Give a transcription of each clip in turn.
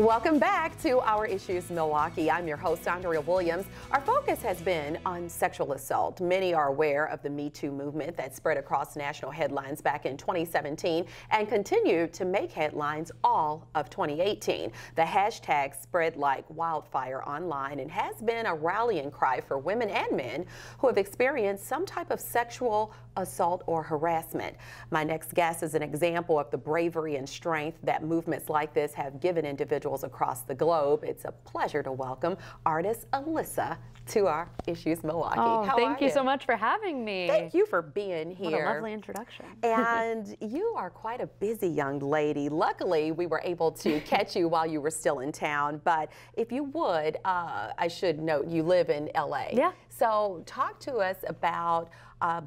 Welcome back to Our Issues Milwaukee. I'm your host, Andrea Williams. Our focus has been on sexual assault. Many are aware of the Me Too movement that spread across national headlines back in 2017 and continued to make headlines all of 2018. The hashtag spread like wildfire online and has been a rallying cry for women and men who have experienced some type of sexual assault or harassment. My next guest is an example of the bravery and strength that movements like this have given individuals across the globe. It's a pleasure to welcome artist ellysa to Our Issues Milwaukee. Oh, thank you so much for having me. Thank you for being here. What a lovely introduction. And you are quite a busy young lady. Luckily, we were able to catch you while you were still in town. But if you would, I should note you live in LA. Yeah. So talk to us about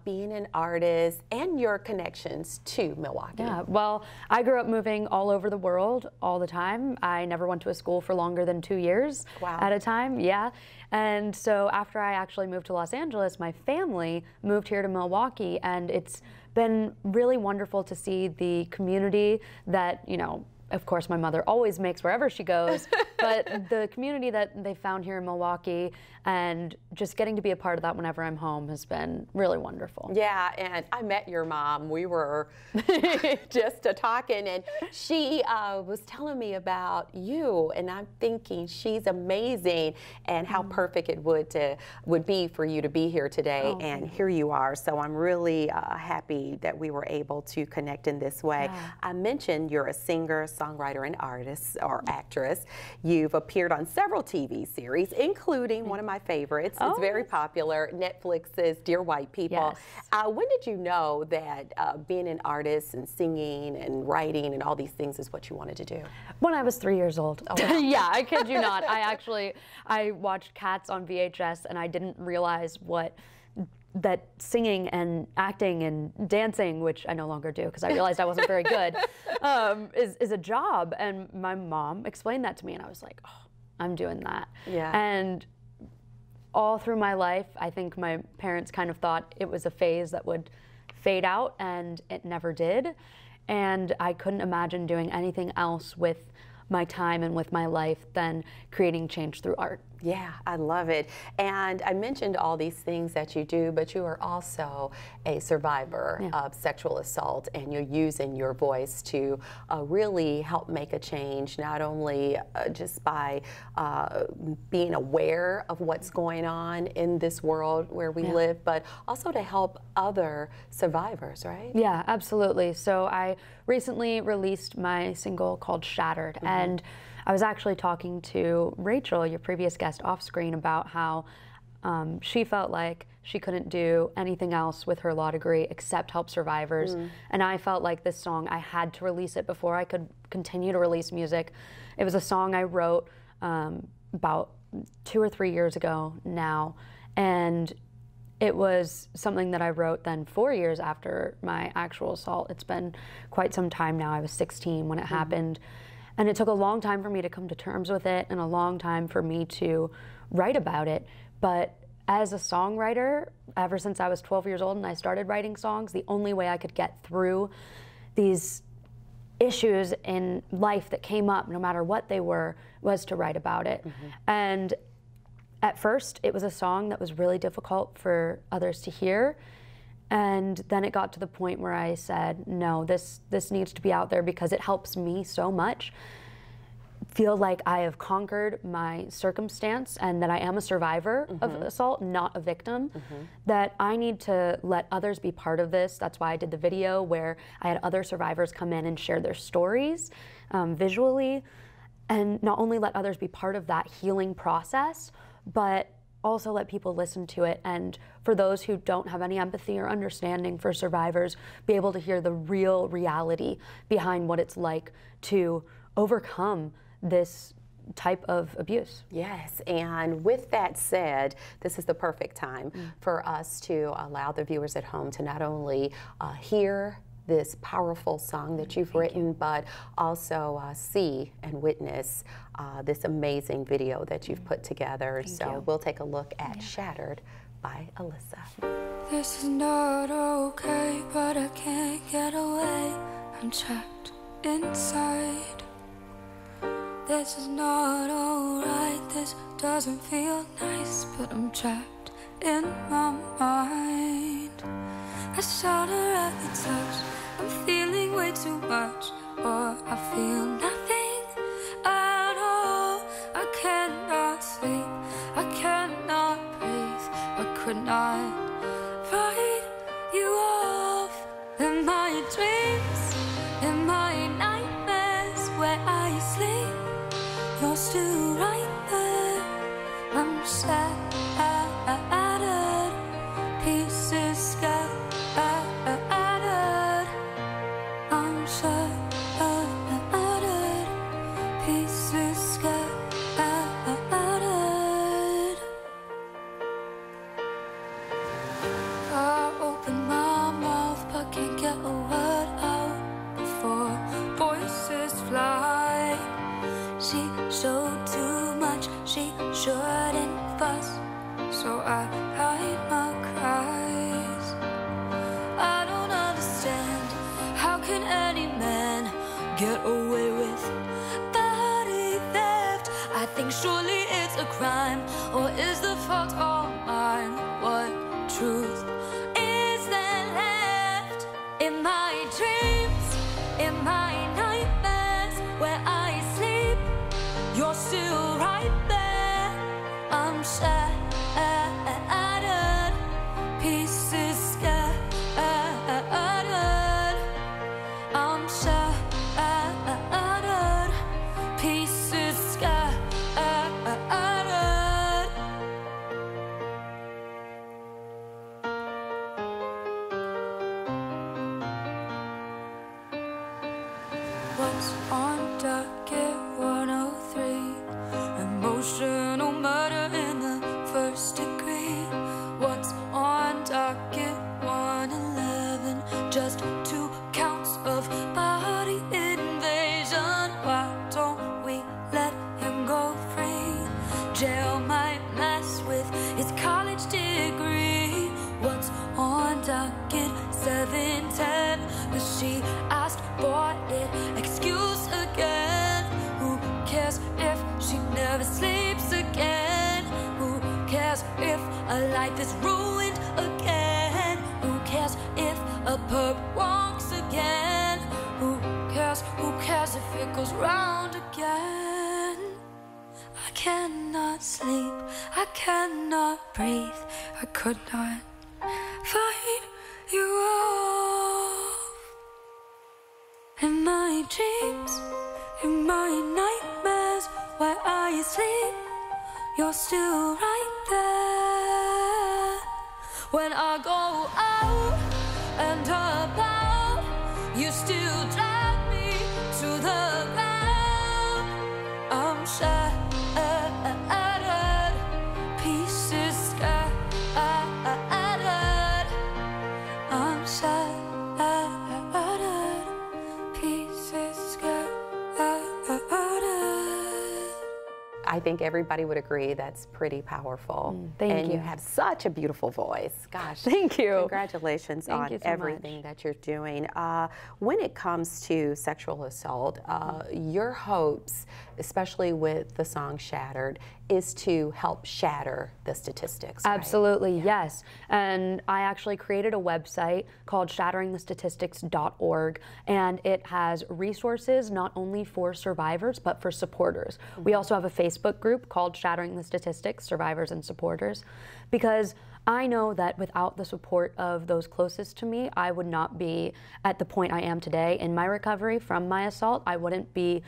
being an artist and your connections to Milwaukee. Yeah, well, I grew up moving all over the world all the time. I never went to a school for longer than 2 years at a time. Yeah. And so after I actually moved to Los Angeles, my family moved here to Milwaukee, and it's been really wonderful to see the community that, you know, of course, my mother always makes wherever she goes, but the community that they found here in Milwaukee and just getting to be a part of that whenever I'm home has been really wonderful. Yeah, and I met your mom. We were just talking, and she was telling me about you, and I'm thinking she's amazing and how perfect it would be for you to be here today, and here you are. So I'm really happy that we were able to connect in this way. Yeah. I mentioned you're a singer, songwriter, and artist or actress. You've appeared on several TV series, including one of my favorites. It's very popular, Netflix's Dear White People. Yes. When did you know that being an artist and singing and writing and all these things is what you wanted to do? When I was 3 years old. Oh, wow. Yeah, I kid you not. I watched Cats on VHS, and I didn't realize that singing and acting and dancing, which I no longer do because I realized I wasn't very good, is a job. And my mom explained that to me, and I was like, oh, I'm doing that. Yeah. And all through my life, I think my parents kind of thought it was a phase that would fade out, and it never did. And I couldn't imagine doing anything else with my time and with my life than creating change through art. Yeah, I love it. And I mentioned all these things that you do, but you are also a survivor of sexual assault, and you're using your voice to really help make a change, not only just by being aware of what's going on in this world where we live, but also to help other survivors, right? Yeah, absolutely. So I recently released my single called Shattered, and I was actually talking to Rachel, your previous guest, off screen about how she felt like she couldn't do anything else with her law degree except help survivors. And I felt like this song, I had to release it before I could continue to release music. It was a song I wrote about 2 or 3 years ago now. And it was something that I wrote then 4 years after my actual assault. It's been quite some time now. I was 16 when it happened. And it took a long time for me to come to terms with it, and a long time for me to write about it. But as a songwriter, ever since I was 12 years old and I started writing songs, the only way I could get through these issues in life that came up, no matter what they were, was to write about it. And at first, it was a song that was really difficult for others to hear. And then it got to the point where I said, no, this needs to be out there because it helps me so much feel like I have conquered my circumstance and that I am a survivor of assault, not a victim, that I need to let others be part of this. That's why I did the video where I had other survivors come in and share their stories visually, and not only let others be part of that healing process, but also let people listen to it, and for those who don't have any empathy or understanding for survivors, be able to hear the real reality behind what it's like to overcome this type of abuse. Yes, and with that said, this is the perfect time for us to allow the viewers at home to not only hear this powerful song that you've written, but also see and witness this amazing video that you've put together. So we'll take a look at Shattered by ellysa. This is not okay, but I can't get away. I'm trapped inside. This is not alright, this doesn't feel nice, but I'm trapped in my mind. I shudder at the touch, I'm feeling way too much, or I feel nothing at all. I cannot sleep, I cannot breathe, I could not write you off. In my dreams, in my nightmares, where I sleep, you're still right there. I'm shattered, pieces scattered. I'm shattered, pieces scattered. I open my mouth but can't get a word out before voices fly. She showed too much, she shouldn't fuss, so I hide my cries. I don't understand, how can any man get away with body theft? I think surely it's a crime, or is the fault all mine? What truth is there left? In my dreams, in my nightmares, where I sleep, you're still right there. I'm shattered, pieces scattered. I'm shattered, pieces scattered. What's on docket 103? Emotional murder in the first degree. What's on docket 111? Just 2 counts of body invasion. Why don't we let him go free? Jail might mess with his college degree. What's on docket 710? Cause she asked for it, excuse again. Who cares if she never sleeps again? Who cares if a life is ruined again? Who cares if a perp walks again? Who cares if it goes round again? I cannot sleep, I cannot breathe, I could not fight you off. In my dreams, in my nightmares, where I sleep, you're still right there. When I go out and about, you still drag me to the ground. I'm shattered, pieces scattered. I'm shattered, pieces scattered. I think everybody would agree that's pretty powerful. Thank and you. you have such a beautiful voice. Gosh. Thank you. Congratulations Thank on you so everything much. that you're doing. When it comes to sexual assault, your hopes, especially with the song Shattered, is to help shatter the statistics, right? Absolutely, yes. And I actually created a website called shatteringthestatistics.org, and it has resources not only for survivors, but for supporters. We also have a Facebook group called Shattering the Statistics, Survivors and Supporters, because I know that without the support of those closest to me, I would not be at the point I am today in my recovery from my assault. I wouldn't be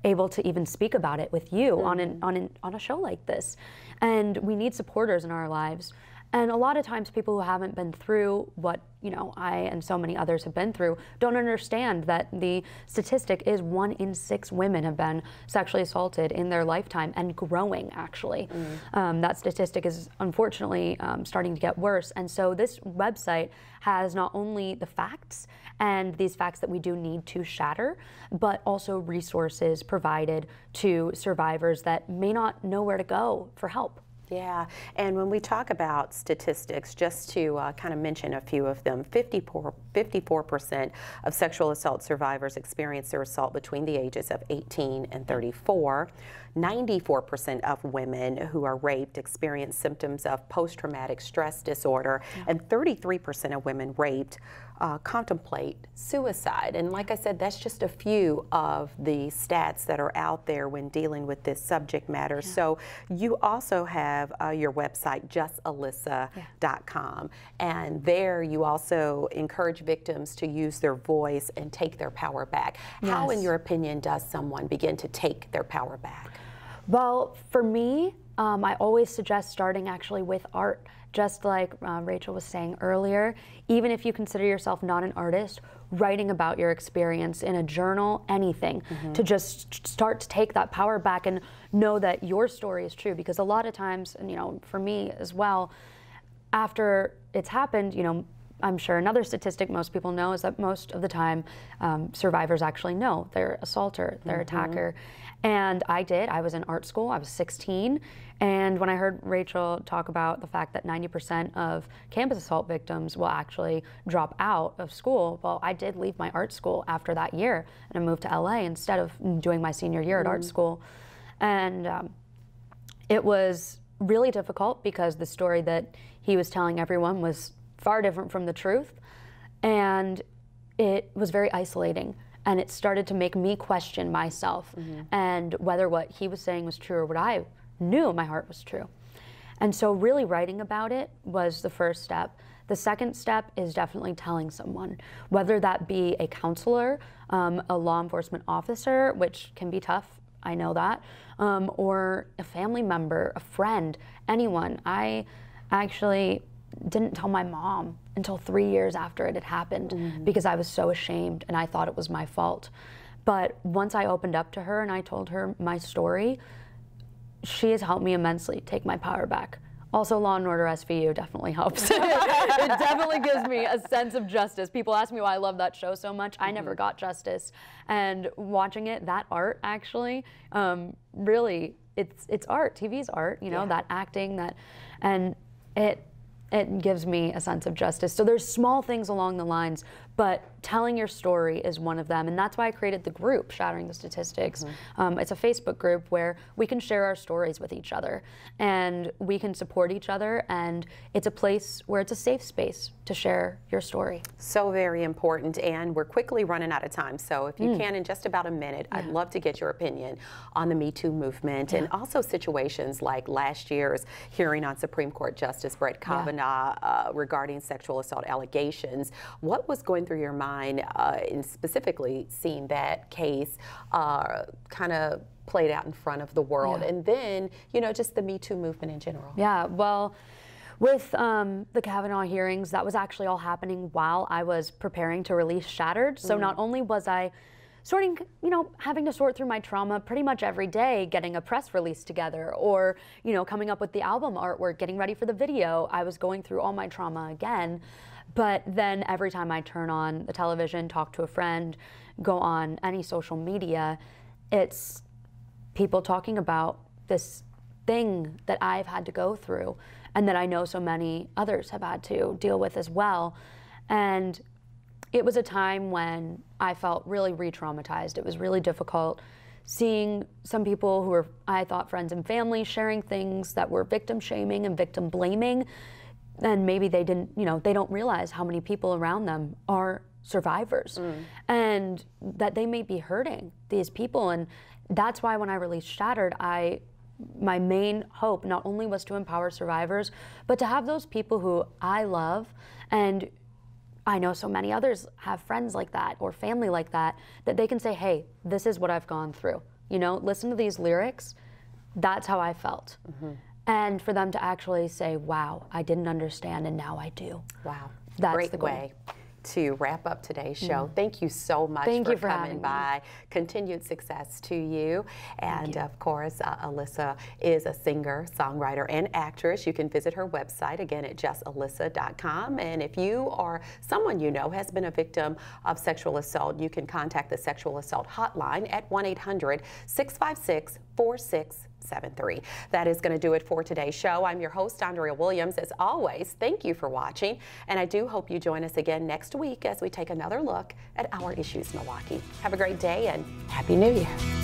able to even speak about it with you on a show like this. And we need supporters in our lives. And a lot of times people who haven't been through what, you know, I and so many others have been through don't understand that the statistic is 1 in 6 women have been sexually assaulted in their lifetime, and growing, actually. That statistic is unfortunately starting to get worse. And so this website has not only the facts and these facts that we do need to shatter, but also resources provided to survivors that may not know where to go for help. Yeah, and when we talk about statistics, just to kind of mention a few of them, 54% of sexual assault survivors experience their assault between the ages of 18 and 34. 94% of women who are raped experience symptoms of post-traumatic stress disorder, and 33% of women raped contemplate suicide. And like I said, that's just a few of the stats that are out there when dealing with this subject matter. So you also have your website, justellysa.com, and there you also encourage victims to use their voice and take their power back. How, in your opinion, does someone begin to take their power back? Well, for me, I always suggest starting actually with art. Just like Rachel was saying earlier, even if you consider yourself not an artist, writing about your experience in a journal, anything, to just start to take that power back and know that your story is true. Because a lot of times, and you know, for me as well, after it's happened, you know, I'm sure another statistic most people know is that most of the time survivors actually know their assaulter, their attacker. And I did. I was in art school. I was 16. And when I heard Rachel talk about the fact that 90% of campus assault victims will actually drop out of school, well, I did leave my art school after that year, and I moved to LA instead of doing my senior year at art school. And it was really difficult because the story that he was telling everyone was far different from the truth, and it was very isolating. And it started to make me question myself and whether what he was saying was true or what I knew in my heart was true. And so really writing about it was the first step. The second step is definitely telling someone, whether that be a counselor, a law enforcement officer, which can be tough, I know that, or a family member, a friend, anyone. I actually didn't tell my mom until 3 years after it had happened because I was so ashamed and I thought it was my fault. But once I opened up to her and I told her my story, she has helped me immensely take my power back. Also, Law & Order SVU definitely helps. It definitely gives me a sense of justice. People ask me why I love that show so much. I never got justice. And watching it, that art actually, really, it's art. TV's art, you know, that acting, that, and it gives me a sense of justice. So there's small things along the lines, but telling your story is one of them. And that's why I created the group, Shattering the Statistics. It's a Facebook group where we can share our stories with each other and we can support each other. And it's a place where it's a safe space to share your story. So very important. And we're quickly running out of time. So if you can, in just about a minute, I'd love to get your opinion on the Me Too movement and also situations like last year's hearing on Supreme Court Justice Brett Kavanaugh regarding sexual assault allegations. What was going through your mind in specifically seeing that case kind of played out in front of the world, and then, you know, just the Me Too movement in general? Yeah, well, with the Kavanaugh hearings, that was actually all happening while I was preparing to release Shattered. So not only was I sorting, you know, having to sort through my trauma pretty much every day, getting a press release together, or, you know, coming up with the album artwork, getting ready for the video, I was going through all my trauma again. But then every time I turn on the television, talk to a friend, go on any social media, it's people talking about this thing that I've had to go through and that I know so many others have had to deal with as well. And it was a time when I felt really re-traumatized. It was really difficult seeing some people who were, I thought, friends and family sharing things that were victim shaming and victim blaming. And maybe they didn't, you know, they don't realize how many people around them are survivors and that they may be hurting these people. And that's why when I released Shattered, my main hope not only was to empower survivors, but to have those people who I love, and I know so many others have friends like that or family like that, that they can say, hey, this is what I've gone through. You know, listen to these lyrics. That's how I felt. And for them to actually say, wow, I didn't understand and now I do. Wow. That's Great the goal. way to wrap up today's show. Thank you so much for coming by. Continued success to you. And of course, ellysa is a singer, songwriter, and actress. You can visit her website again at justellysa.com. And if you or someone you know has been a victim of sexual assault, you can contact the Sexual Assault Hotline at 1-800-656-4600. 888-888-7873. That is going to do it for today's show. I'm your host, Andrea Williams. As always, thank you for watching, and I do hope you join us again next week as we take another look at Our Issues Milwaukee. Have a great day and Happy New Year.